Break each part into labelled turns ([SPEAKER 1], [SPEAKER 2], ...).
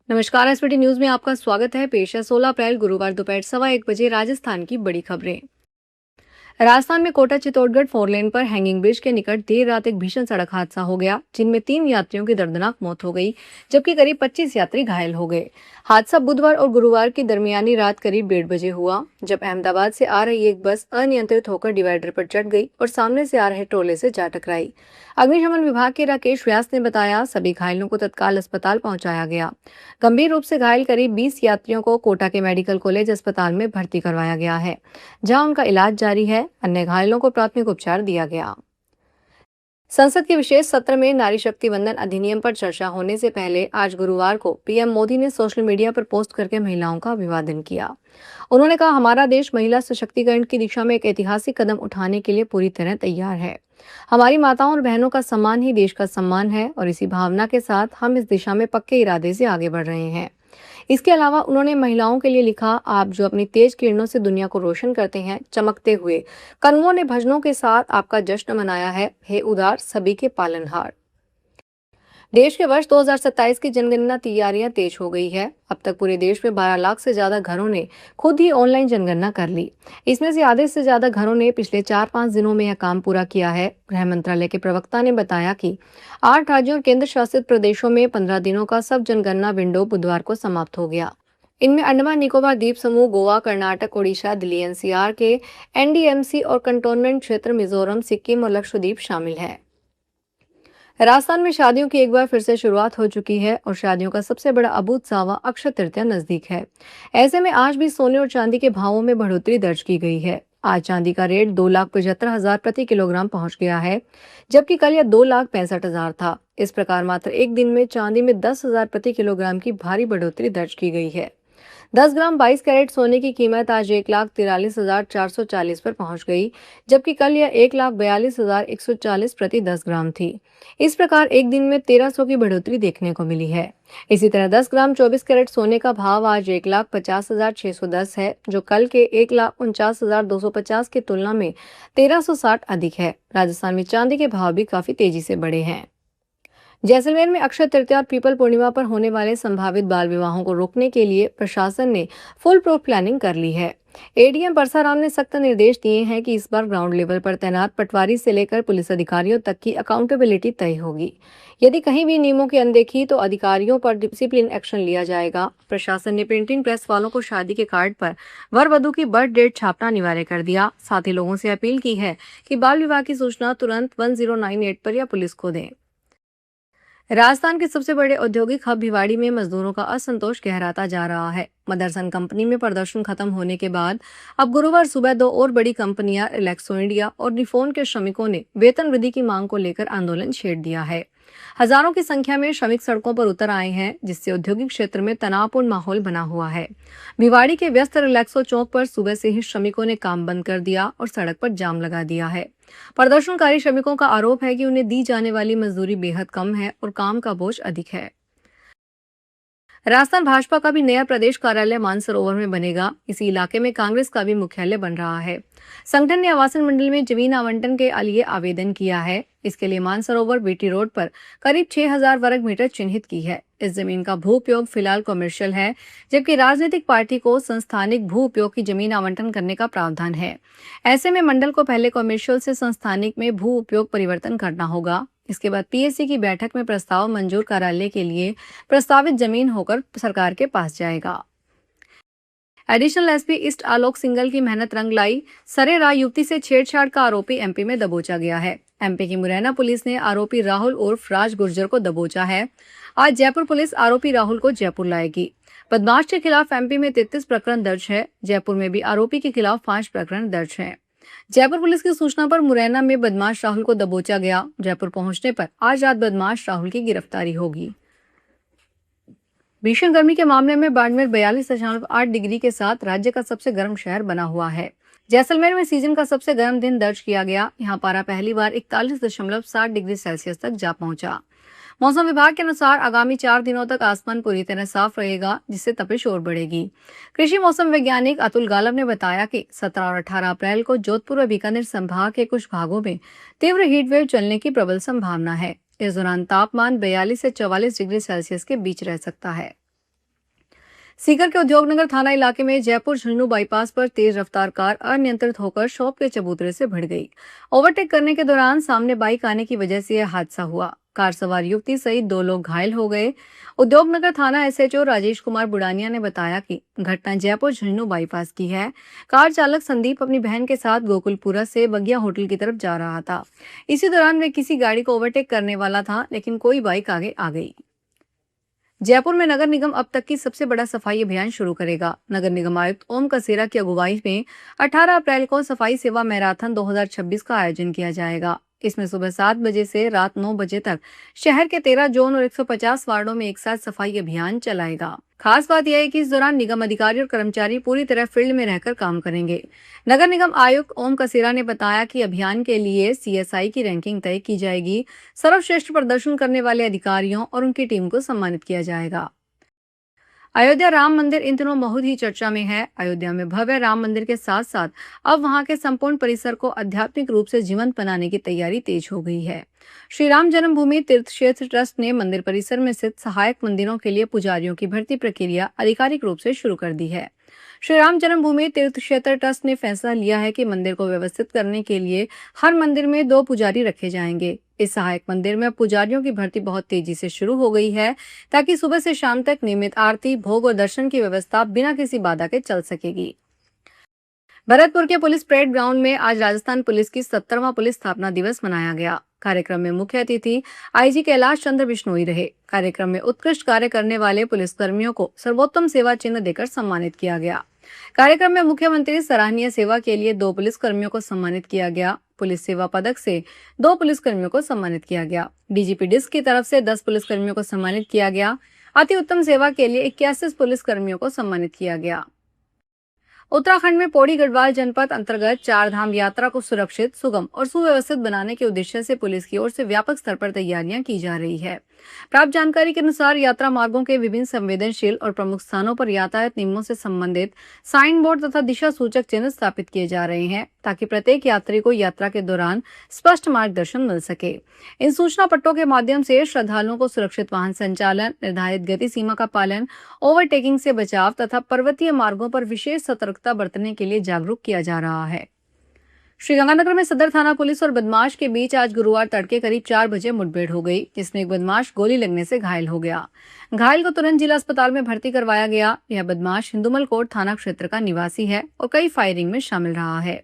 [SPEAKER 1] नमस्कार। SPT news में आपका स्वागत है। पेश है 16 अप्रैल गुरुवार दोपहर 1:15 राजस्थान की बड़ी खबरें। राजस्थान में कोटा चित्तौड़गढ़ 4 लेन पर हैंगिंग ब्रिज के निकट देर रात एक भीषण सड़क हादसा हो गया, जिनमें 3 यात्रियों की दर्दनाक मौत हो गई, जबकि करीब 25 यात्री घायल हो गए। हादसा बुधवार और गुरुवार की दरमियानी रात करीब 1:30 बजे हुआ, जब अहमदाबाद से आ रही एक बस अनियंत्रित होकर डिवाइडर पर चढ़ गई और सामने से आ रहे ट्रोले से जा टकराई। अग्निशमन विभाग के राकेश व्यास ने बताया, सभी घायलों को तत्काल अस्पताल पहुंचाया गया। गंभीर रूप से घायल करीब 20 यात्रियों को कोटा के मेडिकल कॉलेज अस्पताल में भर्ती करवाया गया है, जहां उनका इलाज जारी है। अन्य घायलों को प्राथमिक उपचार दिया गया। संसद के विशेष सत्र में नारी शक्ति वंदन अधिनियम पर चर्चा होने से पहले आज गुरुवार को पीएम मोदी ने सोशल मीडिया पर पोस्ट करके महिलाओं का अभिवादन किया। उन्होंने कहा, हमारा देश महिला सशक्तिकरण की दिशा में एक ऐतिहासिक कदम उठाने के लिए पूरी तरह तैयार है। हमारी माताओं और बहनों का सम्मान ही देश का सम्मान है और इसी भावना के साथ हम इस दिशा में पक्के इरादे से आगे बढ़ रहे हैं। इसके अलावा उन्होंने महिलाओं के लिए लिखा, आप जो अपनी तेज किरणों से दुनिया को रोशन करते हैं, चमकते हुए कनुओं ने भजनों के साथ आपका जश्न मनाया है, हे उदार सभी के पालनहार। देश के वर्ष 2027 की जनगणना तैयारियां तेज हो गई है। अब तक पूरे देश में 12 लाख से ज्यादा घरों ने खुद ही ऑनलाइन जनगणना कर ली। इसमें से आधे से ज्यादा घरों ने पिछले 4-5 दिनों में यह काम पूरा किया है। गृह मंत्रालय के प्रवक्ता ने बताया कि 8 राज्यों और केंद्र शासित प्रदेशों में 15 दिनों का सब जनगणना विंडो बुधवार को समाप्त हो गया। इनमें अंडमान निकोबार द्वीप समूह, गोवा, कर्नाटक, ओडिशा, दिल्ली एनसीआर के एनडीएमसी और कंटोनमेंट क्षेत्र मिजोरम, सिक्किम और लक्षद्वीप शामिल है। राजस्थान में शादियों की एक बार फिर से शुरुआत हो चुकी है और शादियों का सबसे बड़ा अबूझ सावा अक्षय तृतीया नजदीक है। ऐसे में आज भी सोने और चांदी के भावों में बढ़ोतरी दर्ज की गई है। आज चांदी का रेट 2,75,000 प्रति किलोग्राम पहुंच गया है, जबकि कल यह 2,65,000 था। इस प्रकार मात्र एक दिन में चांदी में 10,000 प्रति किलोग्राम की भारी बढ़ोतरी दर्ज की गई है। 10 ग्राम 22 कैरेट सोने की कीमत आज 1,43,440 पर पहुंच गई, जबकि कल यह 1,42,140 प्रति 10 ग्राम थी। इस प्रकार एक दिन में 1,300 की बढ़ोतरी देखने को मिली है। इसी तरह 10 ग्राम 24 कैरेट सोने का भाव आज 1,50,610 है, जो कल के 1,49,250 की तुलना में 1,360 अधिक है। राजस्थान में चांदी के भाव भी काफी तेजी से बढ़े हैं। जैसलमेर में अक्षय तृतीया और पीपल पूर्णिमा पर होने वाले संभावित बाल विवाहों को रोकने के लिए प्रशासन ने फुल प्रूफ प्लानिंग कर ली है। एडीएम परसाराम ने सख्त निर्देश दिए हैं कि इस बार ग्राउंड लेवल पर तैनात पटवारी से लेकर पुलिस अधिकारियों तक की अकाउंटेबिलिटी तय होगी। यदि कहीं भी नियमों की अनदेखी तो अधिकारियों पर डिसिप्लिन एक्शन लिया जाएगा। प्रशासन ने प्रिंटिंग प्रेस वालों को शादी के कार्ड पर वर वधु की बर्थ डेट छापना अनिवार्य कर दिया। साथ ही लोगों से अपील की है कि बाल विवाह की सूचना तुरंत 1098 पर या पुलिस को दें। राजस्थान के सबसे बड़े औद्योगिक हब भिवाड़ी में मजदूरों का असंतोष गहराता जा रहा है। मदरसन कंपनी में प्रदर्शन खत्म होने के बाद अब गुरुवार सुबह 2 और बड़ी कंपनियां रिलैक्सो इंडिया और निफोन के श्रमिकों ने वेतन वृद्धि की मांग को लेकर आंदोलन छेड़ दिया है। हजारों की संख्या में श्रमिक सड़कों पर उतर आए हैं, जिससे औद्योगिक क्षेत्र में तनावपूर्ण माहौल बना हुआ है। भिवाड़ी के व्यस्त रिलैक्सो चौक पर सुबह से ही श्रमिकों ने काम बंद कर दिया और सड़क पर जाम लगा दिया है। प्रदर्शनकारी श्रमिकों का आरोप है कि उन्हें दी जाने वाली मजदूरी बेहद कम है और काम का बोझ अधिक है। राजस्थान भाजपा का भी नया प्रदेश कार्यालय मानसरोवर में बनेगा। इसी इलाके में कांग्रेस का भी मुख्यालय बन रहा है। संगठन ने आवासन मंडल में जमीन आवंटन के लिए आवेदन किया है। इसके लिए मानसरोवर बीटी रोड पर करीब 6,000 वर्ग मीटर चिन्हित की है। इस जमीन का भू उपयोग फिलहाल कमर्शियल है, जबकि राजनीतिक पार्टी को संस्थानिक भू उपयोग की जमीन आवंटन करने का प्रावधान है। ऐसे में मंडल को पहले कमर्शियल से संस्थानिक में भू उपयोग परिवर्तन करना होगा। इसके बाद पीएससी की बैठक में प्रस्ताव मंजूर कार्यालय के लिए प्रस्तावित जमीन होकर सरकार के पास जाएगा। एडिशनल एसपी ईस्ट आलोक सिंघल की मेहनत रंग लाई। सरेरा युवती से छेड़छाड़ का आरोपी एमपी में दबोचा गया है। एमपी की मुरैना पुलिस ने आरोपी राहुल उर्फ राज गुर्जर को दबोचा है। आज जयपुर पुलिस आरोपी राहुल को जयपुर लाएगी। बदमाश के खिलाफ एमपी में 33 प्रकरण दर्ज है। जयपुर में भी आरोपी के खिलाफ 5 प्रकरण दर्ज है। जयपुर पुलिस की सूचना पर मुरैना में बदमाश राहुल को दबोचा गया। जयपुर पहुंचने पर आज रात बदमाश राहुल की गिरफ्तारी होगी। भीषण गर्मी के मामले में बाड़मेर 42.8 डिग्री के साथ राज्य का सबसे गर्म शहर बना हुआ है। जैसलमेर में सीजन का सबसे गर्म दिन दर्ज किया गया। यहाँ पारा पहली बार 41.7 डिग्री सेल्सियस तक जा पहुंचा। मौसम विभाग के अनुसार आगामी 4 दिनों तक आसमान पूरी तरह साफ रहेगा, जिससे तपिश और बढ़ेगी। कृषि मौसम वैज्ञानिक अतुल गालव ने बताया कि 17 और 18 अप्रैल को जोधपुर और बीकानेर संभाग के कुछ भागों में तीव्र हीटवेव चलने की प्रबल संभावना है। इस दौरान तापमान 42 से 44 डिग्री सेल्सियस के बीच रह सकता है। सीकर के उद्योगनगर थाना इलाके में जयपुर झुंझुनू बाईपास पर तेज रफ्तार कार अनियंत्रित होकर शॉप के चबूतरे से भिड़ गई। ओवरटेक करने के दौरान सामने बाइक आने की वजह से यह हादसा हुआ। कार सवार युवती सहित 2 लोग घायल हो गए। उद्योगनगर थाना एसएचओ राजेश कुमार बुडानिया ने बताया कि घटना जयपुर झुंझुनू बाईपास की है। कार चालक संदीप अपनी बहन के साथ गोकुलपुरा से बगिया होटल की तरफ जा रहा था। इसी दौरान वह किसी गाड़ी को ओवरटेक करने वाला था, लेकिन कोई बाइक आगे आ गई। जयपुर में नगर निगम अब तक की सबसे बड़ा सफाई अभियान शुरू करेगा। नगर निगम आयुक्त ओम कसेरा की अगुवाई में 18 अप्रैल को सफाई सेवा मैराथन 2026 का आयोजन किया जाएगा। इसमें सुबह 7 बजे से रात 9 बजे तक शहर के 13 जोन और 150 वार्डों में एक साथ सफाई अभियान चलाएगा। खास बात यह है कि इस दौरान निगम अधिकारी और कर्मचारी पूरी तरह फील्ड में रहकर काम करेंगे। नगर निगम आयुक्त ओम कसेरा ने बताया कि अभियान के लिए सीएसआई की रैंकिंग तय की जाएगी। सर्वश्रेष्ठ प्रदर्शन करने वाले अधिकारियों और उनकी टीम को सम्मानित किया जाएगा। अयोध्या राम मंदिर इन दिनों बहुत ही चर्चा में है। अयोध्या में भव्य राम मंदिर के साथ साथ अब वहां के संपूर्ण परिसर को आध्यात्मिक रूप से जीवंत बनाने की तैयारी तेज हो गई है। श्री राम जन्मभूमि तीर्थ क्षेत्र ट्रस्ट ने मंदिर परिसर में स्थित सहायक मंदिरों के लिए पुजारियों की भर्ती प्रक्रिया आधिकारिक रूप से शुरू कर दी है। श्री राम जन्मभूमि तीर्थ क्षेत्र ट्रस्ट ने फैसला लिया है कि मंदिर को व्यवस्थित करने के लिए हर मंदिर में 2 पुजारी रखे जाएंगे। इस सहायक मंदिर में पुजारियों की भर्ती बहुत तेजी से शुरू हो गई है, ताकि सुबह से शाम तक नियमित आरती, भोग और दर्शन की व्यवस्था बिना किसी बाधा के चल सकेगी। भरतपुर के पुलिस परेड ग्राउंड में आज राजस्थान पुलिस की 70वां पुलिस स्थापना दिवस मनाया गया। कार्यक्रम में मुख्य अतिथि आईजी कैलाश चंद्र बिश्नोई रहे। कार्यक्रम में उत्कृष्ट कार्य करने वाले पुलिसकर्मियों को सर्वोत्तम सेवा चिन्ह देकर सम्मानित किया गया। कार्यक्रम में मुख्यमंत्री सराहनीय सेवा के लिए 2 पुलिसकर्मियों को सम्मानित किया गया। पुलिस सेवा पदक से 2 पुलिसकर्मियों को सम्मानित किया गया। डीजीपी डिस्क की तरफ से 10 पुलिसकर्मियों को सम्मानित किया गया। अति उत्तम सेवा के लिए 81 पुलिसकर्मियों को सम्मानित किया गया। उत्तराखंड में पौड़ी गढ़वाल जनपद अंतर्गत 4 धाम यात्रा को सुरक्षित, सुगम और सुव्यवस्थित बनाने के उद्देश्य से पुलिस की ओर से व्यापक स्तर पर तैयारियां की जा रही है। प्राप्त जानकारी के अनुसार यात्रा मार्गों के विभिन्न संवेदनशील और प्रमुख स्थानों पर यातायात नियमों से संबंधित साइन बोर्ड तथा दिशा सूचक चिन्ह स्थापित किए जा रहे हैं, ताकि प्रत्येक यात्री को यात्रा के दौरान स्पष्ट मार्गदर्शन मिल सके। इन सूचना पट्टों के माध्यम से श्रद्धालुओं को सुरक्षित वाहन संचालन, निर्धारित गति सीमा का पालन, ओवरटेकिंग से बचाव तथा पर्वतीय मार्गों पर विशेष सतर्कता बरतने के लिए जागरूक किया जा रहा है। श्रीगंगानगर में सदर थाना पुलिस और बदमाश के बीच आज गुरुवार तड़के करीब 4 बजे मुठभेड़ हो गई, जिसमें एक बदमाश गोली लगने से घायल हो गया। घायल को तुरंत जिला अस्पताल में भर्ती करवाया गया। यह बदमाश हिंदुमल कोट थाना क्षेत्र का निवासी है और कई फायरिंग में शामिल रहा है।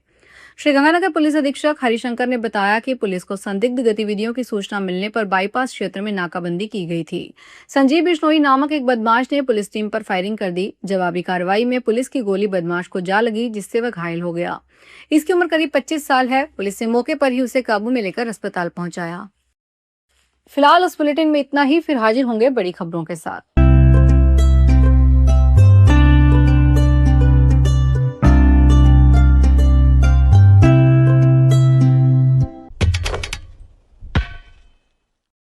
[SPEAKER 1] श्रीगंगानगर पुलिस अधीक्षक हरिशंकर ने बताया कि पुलिस को संदिग्ध गतिविधियों की सूचना मिलने पर बाईपास क्षेत्र में नाकाबंदी की गई थी। संजीव बिश्नोई नामक एक बदमाश ने पुलिस टीम पर फायरिंग कर दी। जवाबी कार्रवाई में पुलिस की गोली बदमाश को जा लगी, जिससे वह घायल हो गया। इसकी उम्र करीब 25 साल है। पुलिस ने मौके पर ही उसे काबू में लेकर अस्पताल पहुंचाया। फिलहाल उस बुलेटिन में इतना ही। फिर हाजिर होंगे बड़ी खबरों के साथ।